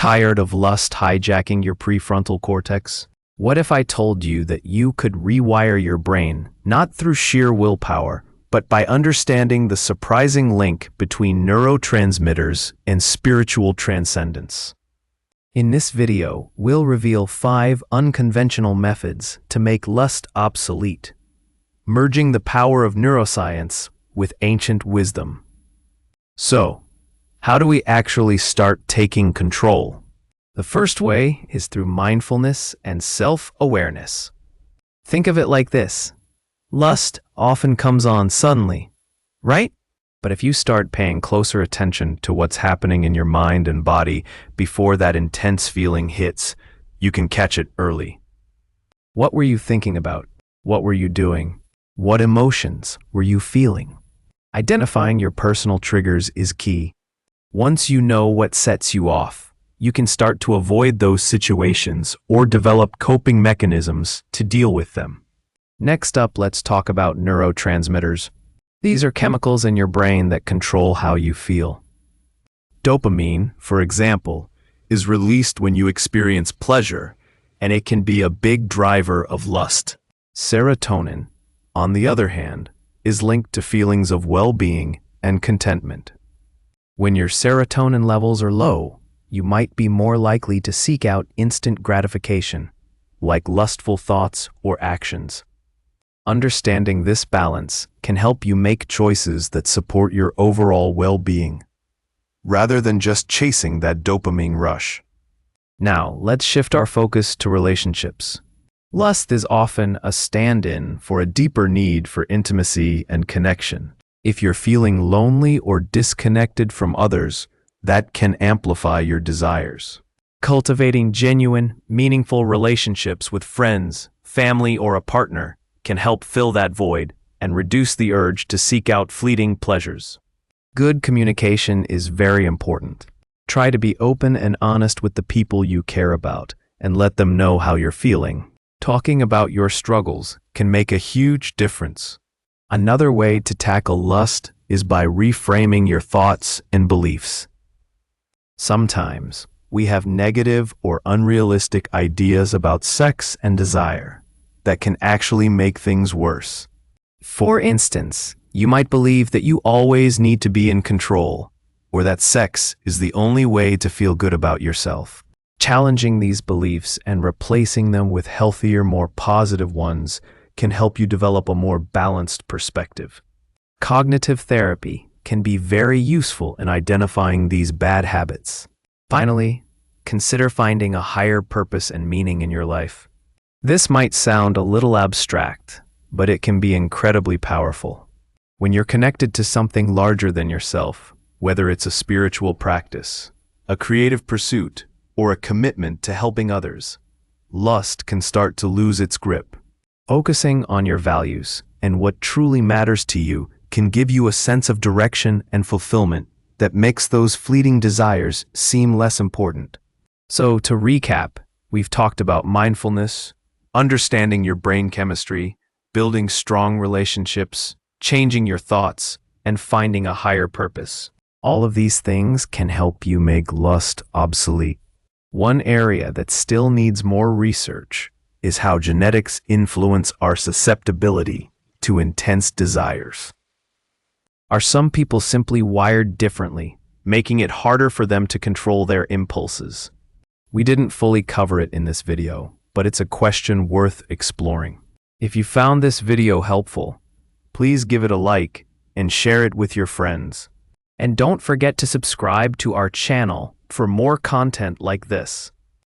Tired of lust hijacking your prefrontal cortex? What if I told you that you could rewire your brain, not through sheer willpower, but by understanding the surprising link between neurotransmitters and spiritual transcendence? In this video, we'll reveal 5 unconventional methods to make lust obsolete, merging the power of neuroscience with ancient wisdom. So, how do we actually start taking control? The first way is through mindfulness and self-awareness. Think of it like this. Lust often comes on suddenly, right? But if you start paying closer attention to what's happening in your mind and body before that intense feeling hits, you can catch it early. What were you thinking about? What were you doing? What emotions were you feeling? Identifying your personal triggers is key. Once you know what sets you off, you can start to avoid those situations or develop coping mechanisms to deal with them. Next up, let's talk about neurotransmitters. These are chemicals in your brain that control how you feel. Dopamine, for example, is released when you experience pleasure, and it can be a big driver of lust. Serotonin, on the other hand, is linked to feelings of well-being and contentment. When your serotonin levels are low, you might be more likely to seek out instant gratification, like lustful thoughts or actions. Understanding this balance can help you make choices that support your overall well-being, rather than just chasing that dopamine rush. Now, let's shift our focus to relationships. Lust is often a stand-in for a deeper need for intimacy and connection. If you're feeling lonely or disconnected from others, that can amplify your desires. Cultivating genuine, meaningful relationships with friends, family, or a partner can help fill that void and reduce the urge to seek out fleeting pleasures. Good communication is very important. Try to be open and honest with the people you care about and let them know how you're feeling. Talking about your struggles can make a huge difference. Another way to tackle lust is by reframing your thoughts and beliefs. Sometimes, we have negative or unrealistic ideas about sex and desire that can actually make things worse. For instance, you might believe that you always need to be in control, or that sex is the only way to feel good about yourself. Challenging these beliefs and replacing them with healthier, more positive ones can help you develop a more balanced perspective. Cognitive therapy can be very useful in identifying these bad habits. Finally, consider finding a higher purpose and meaning in your life. This might sound a little abstract, but it can be incredibly powerful. When you're connected to something larger than yourself, whether it's a spiritual practice, a creative pursuit, or a commitment to helping others, lust can start to lose its grip. Focusing on your values and what truly matters to you can give you a sense of direction and fulfillment that makes those fleeting desires seem less important. So, to recap, we've talked about mindfulness, understanding your brain chemistry, building strong relationships, changing your thoughts, and finding a higher purpose. All of these things can help you make lust obsolete. One area that still needs more research is how genetics influence our susceptibility to intense desires. Are some people simply wired differently, making it harder for them to control their impulses? We didn't fully cover it in this video, but it's a question worth exploring. If you found this video helpful, please give it a like and share it with your friends. And don't forget to subscribe to our channel for more content like this.